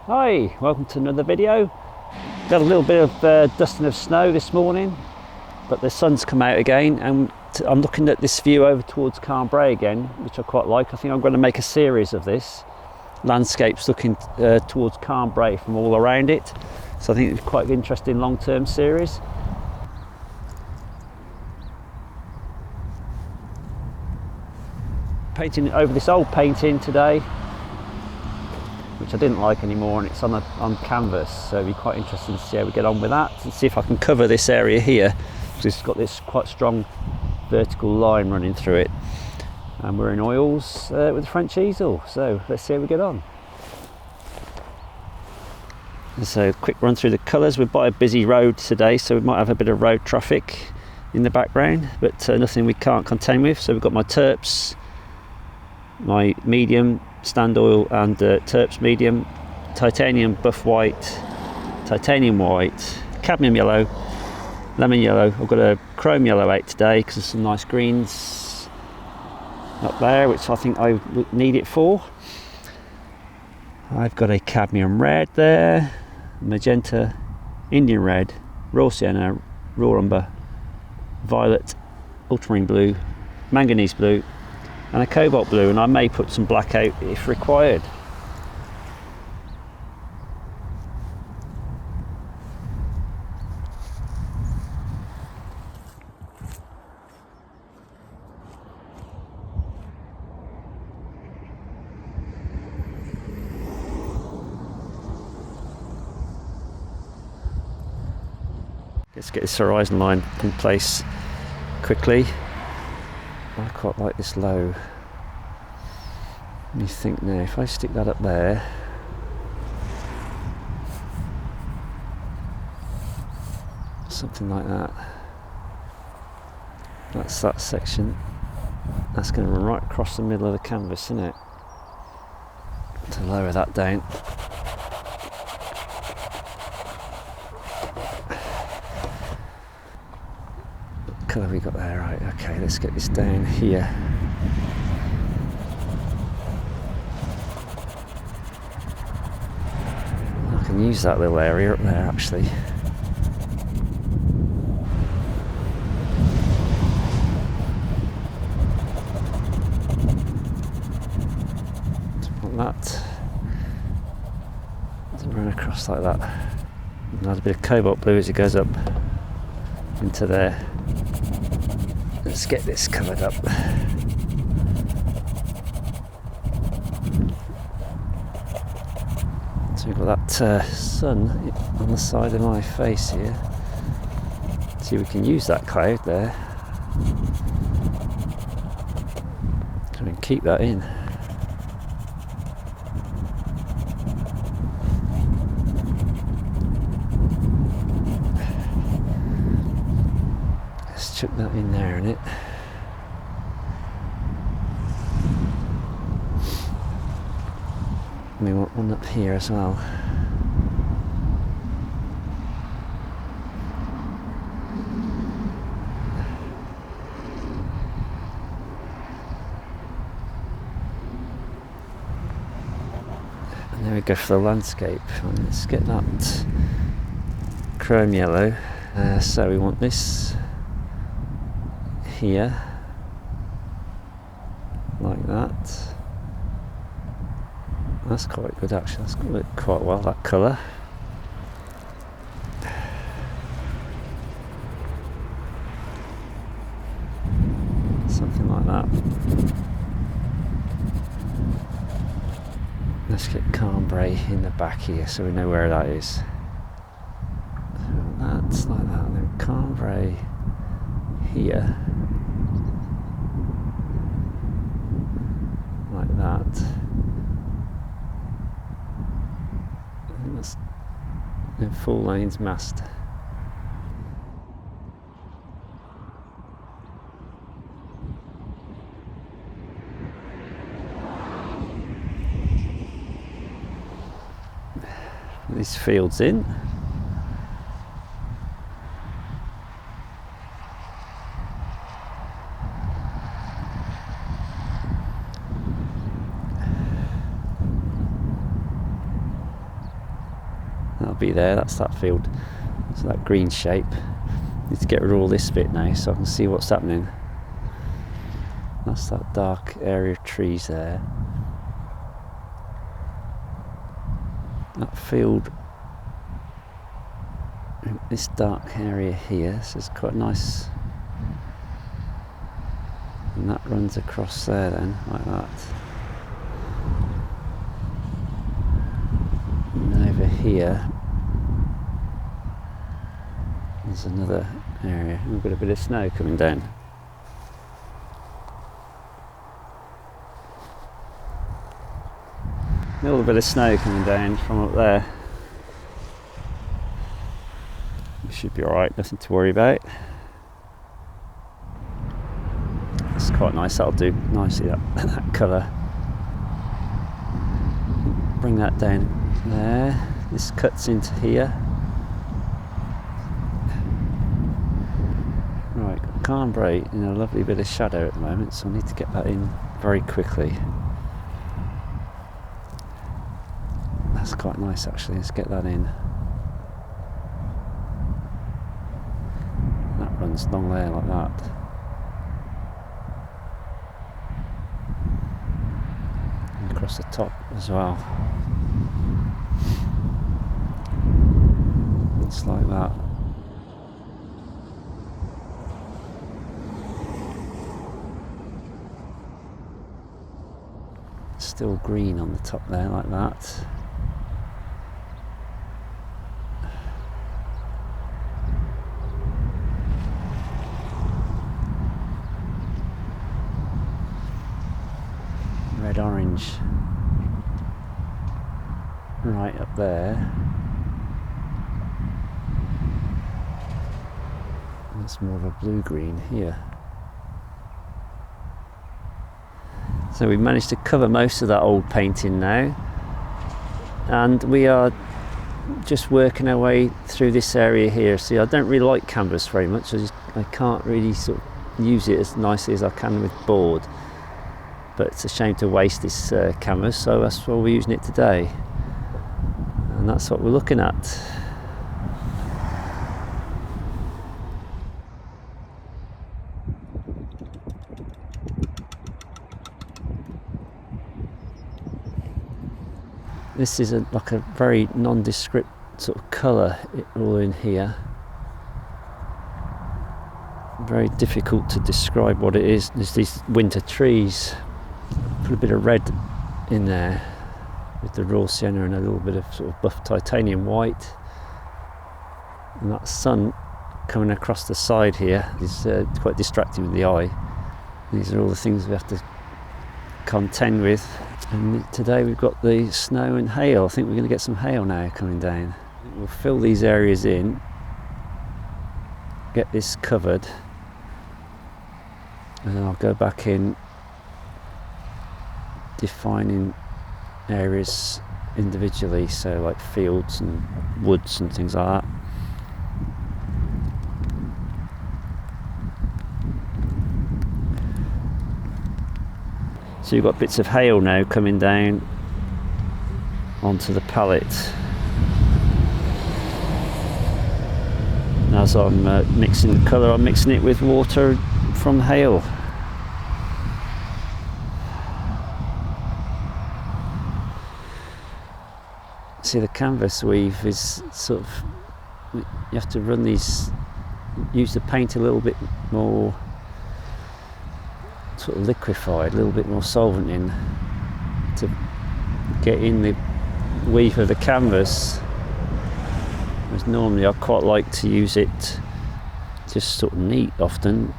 Hi, welcome to another video. Got a little bit of dusting of snow this morning, but the sun's come out again, and I'm looking at this view over towards Carn Brea again, which I quite like. I think I'm going to make a series of this landscapes looking towards Carn Brea from all around it. So I think it's quite an interesting long-term series. Painting over this old painting today, which I didn't like anymore, and it's on canvas, so it'll be quite interesting to see how we get on with that and see if I can cover this area here, because it's got this quite strong vertical line running through it. And we're in oils with the French easel, so let's see how we get on. And so quick run through the colours. We're by a busy road today, so we might have a bit of road traffic in the background, but nothing we can't contend with. So we've got my terps, my medium stand oil and terps medium, titanium buff white, titanium white, cadmium yellow, lemon yellow. I've got a chrome yellow out today because there's some nice greens up there which I think I would need it for. I've got a cadmium red there, magenta, Indian red, raw sienna, raw umber, violet, ultramarine blue, manganese blue and a cobalt blue, and I may put some black out if required. Let's get this horizon line in place quickly. I quite like this low. What do you think now? If I stick that up there, something like that. That's that section. That's going to run right across the middle of the canvas, isn't it? To lower that down. What colour we got there? Right, okay, let's get this down here. I can use that little area up there actually. Want that to run across like that. And add a bit of cobalt blue as it goes up into there. Let's get this covered up. So we've got that sun on the side of my face here. See if we can use that cloud there. Try and keep that in. Let's chuck that in there, innit? We want one up here as well. And there we go for the landscape. And let's get that chrome yellow. So we want this here, like that. That's quite good actually, that's going to look quite well, that colour. Something like that. Let's get Carn Brea in the back here so we know where that is. So that's like that, and then Carn Brea here. Like that. That's in full lanes mast. These fields in. that'll be there. That's that field. So that green shape. Need to get rid of all this bit now so I can see what's happening. That's that dark area of trees there. That field, this dark area here, so it's quite nice. And that runs across there then, like that. And over here, there's another area. We've got a bit of snow coming down. A little bit of snow coming down from up there. It should be alright, nothing to worry about. It's quite nice, that'll do nicely, that colour. Bring that down there. This cuts into here. Right, Carn Brea in a lovely bit of shadow at the moment, so I need to get that in very quickly. That's quite nice actually, let's get that in. That runs along there like that. And across the top as well. It's like that. Still green on the top there like that. Red orange right up there. That's more of a blue green here. So we've managed to cover most of that old painting now, and we are just working our way through this area here. See, I don't really like canvas very much. I can't really sort of use it as nicely as I can with board. But it's a shame to waste this canvas, so that's why we're using it today. And that's what we're looking at. This is like a very nondescript sort of colour all in here. Very difficult to describe what it is. There's these winter trees. Put a bit of red in there with the raw sienna and a little bit of sort of buff titanium white. And that sun coming across the side here is quite distracting with the eye. These are all the things we have to contend with. And today we've got the snow and hail. I think we're going to get some hail now coming down. We'll fill these areas in, get this covered, and then I'll go back in defining areas individually, so like fields and woods and things like that. So you've got bits of hail now coming down onto the palette. And as I'm mixing the colour, I'm mixing it with water from hail. See, the canvas weave is sort of, you have to run these, use the paint a little bit more sort of liquefied, a little bit more solvent in to get in the weave of the canvas. Whereas normally I quite like to use it just sort of neat often.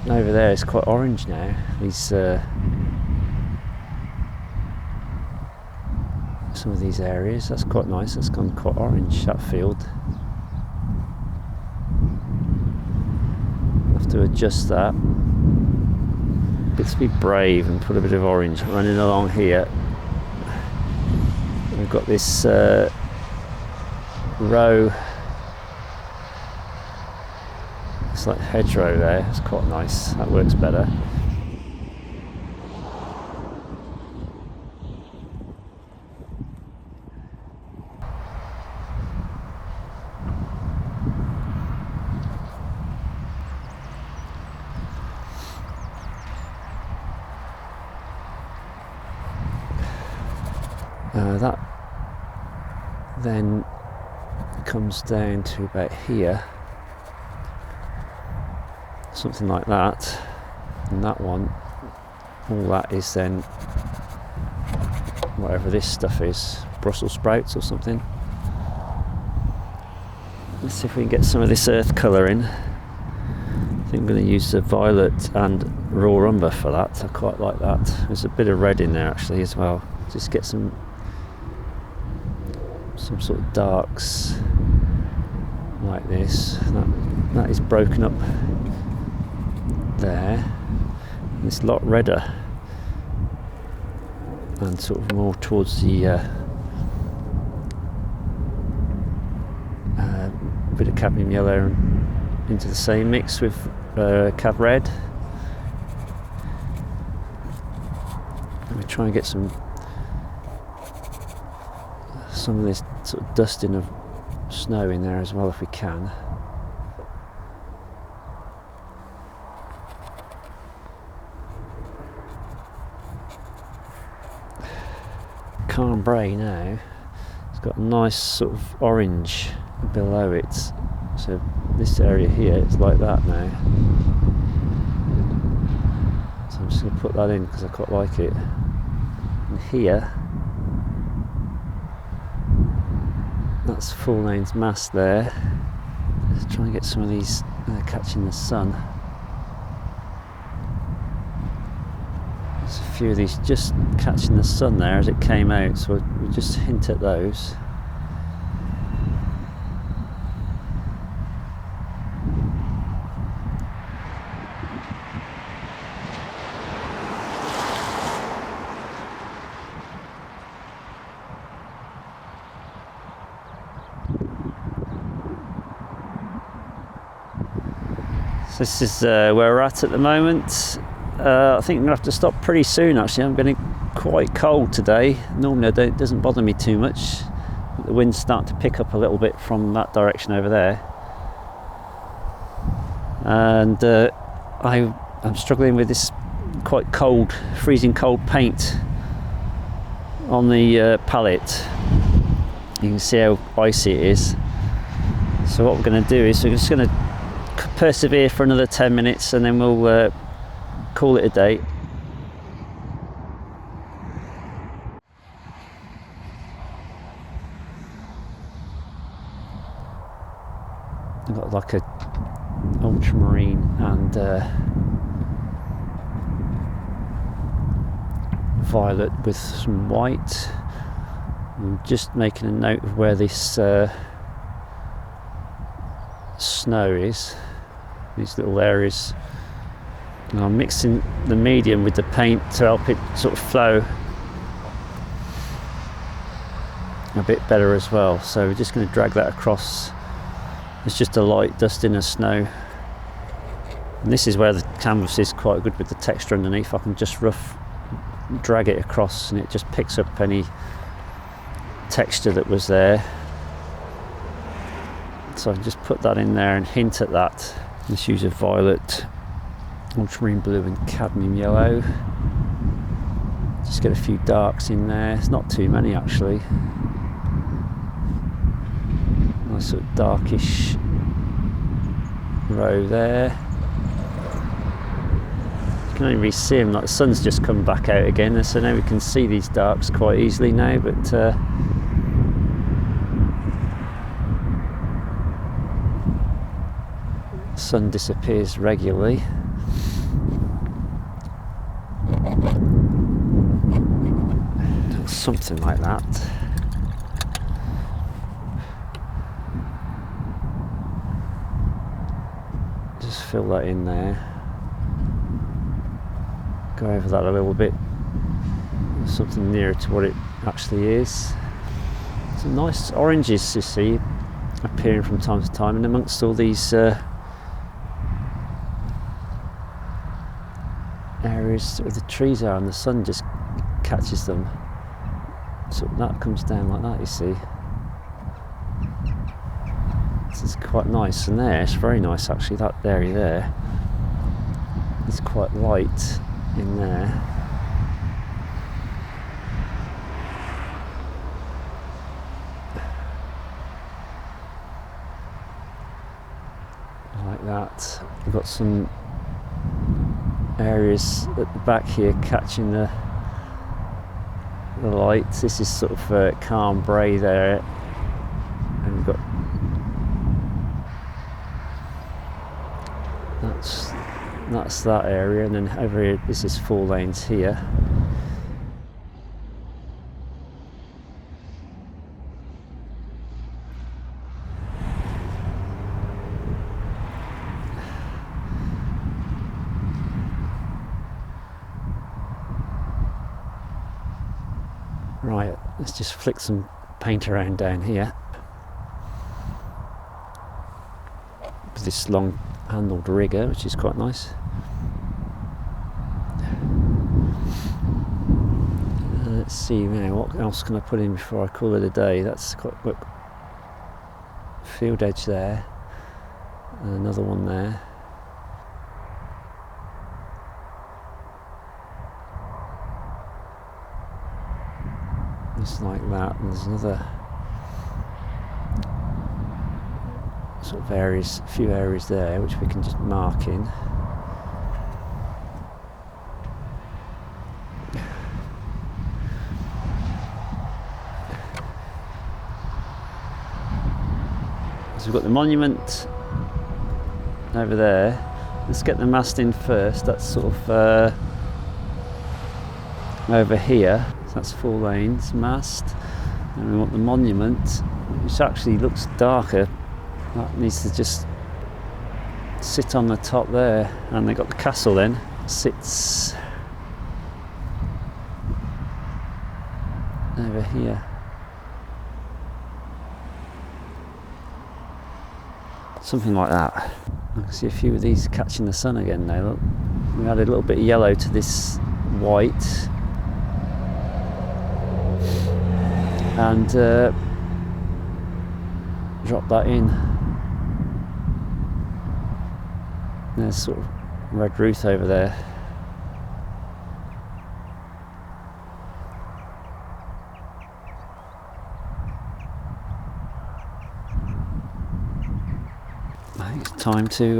Over there it's quite orange now. These some of these areas, that's quite nice. That's gone quite orange, that field. Have to adjust that. Let's be brave and put a bit of orange running along here. We've got this row, it's like hedgerow there. It's quite nice, that works better. That then comes down to about here, something like that, and that one, all that is then whatever this stuff is, Brussels sprouts or something. Let's see if we can get some of this earth colour in. I think I'm going to use the violet and raw umber for that. I quite like that. There's a bit of red in there actually as well. Just get some sort of darks like this. That is broken up there. And it's a lot redder and sort of more towards the bit of cadmium yellow into the same mix with cad red. And we try and get some of this sort of dusting of snow in there as well if we can. Carn Brea now, it's got a nice sort of orange below it, so this area here it's like that now, so I'm just going to put that in because I quite like it. And here, that's full name's mast there. Let's try and get some of these catching the sun. There's a few of these just catching the sun there as it came out, so we'll just hint at those. So this is where we're at the moment. I think I'm going to have to stop pretty soon actually. I'm getting quite cold today. Normally it doesn't bother me too much. The wind's starting to pick up a little bit from that direction over there. And I'm struggling with this quite cold, freezing cold paint on the palette. You can see how icy it is. So what we're going to do is we're just going to persevere for another 10 minutes and then we'll call it a day. I've got like a ultramarine and violet with some white. I'm just making a note of where this snow is, these little areas, and I'm mixing the medium with the paint to help it sort of flow a bit better as well. So we're just going to drag that across. It's just a light dusting of snow, and this is where the canvas is quite good with the texture underneath. I can just rough drag it across and it just picks up any texture that was there. So I can just put that in there and hint at that. Let's use a violet, ultramarine blue and cadmium yellow. Just get a few darks in there. It's not too many actually. Nice sort of darkish row there. You can only really see them, like the sun's just come back out again, so now we can see these darks quite easily now, but sun disappears regularly. Something like that. Just fill that in there. Go over that a little bit. Something nearer to what it actually is. Some nice oranges you see appearing from time to time, and amongst all these areas where the trees are and the sun just catches them. So that comes down like that, you see. This is quite nice, and there, it's very nice actually, that area there. It's quite light in there. but we've got some areas at the back here catching the lights. This is sort of Carn Brea there, and we've got that's that area, and then over here this is 4 lanes here. Right, let's just flick some paint around down here with this long handled rigger, which is quite nice. Let's see now, what else can I put in before I call it a day? That's quite, look, field edge there, and another one there. Just like that, and there's another sort of areas, a few areas there which we can just mark in. So we've got the monument over there. Let's get the mast in first. That's sort of over here. That's 4 lanes mast, and we want the monument, which actually looks darker. That needs to just sit on the top there, and they got the castle then sits over here. Something like that. I can see a few of these catching the sun again now. Look, we added a little bit of yellow to this white. And drop that in. There's sort of red roof over there. I think it's time to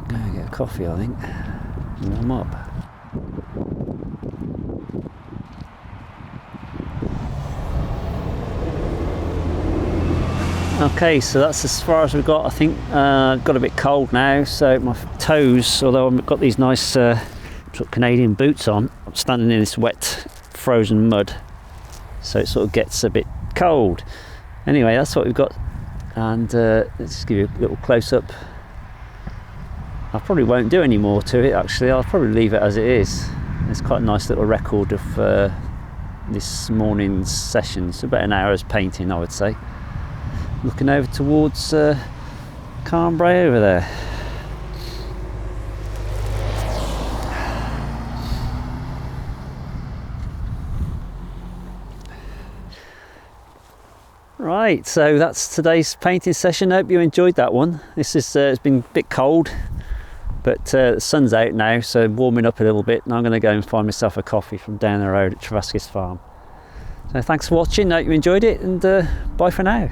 go and get a coffee, I think, and warm up. Okay, so that's as far as we've got. I think got a bit cold now, so my toes, although I've got these nice sort of Canadian boots on, I'm standing in this wet frozen mud, so it sort of gets a bit cold. Anyway, that's what we've got, and let's just give you a little close-up. I probably won't do any more to it, actually. I'll probably leave it as it is. It's quite a nice little record of this morning's session. It's about an hour's painting, I would say. Looking over towards Carn Brea over there. Right, so that's today's painting session. I hope you enjoyed that one. This is it's been a bit cold, but the sun's out now, so warming up a little bit, and I'm going to go and find myself a coffee from down the road at Travaskis Farm. So thanks for watching. I hope you enjoyed it, and bye for now.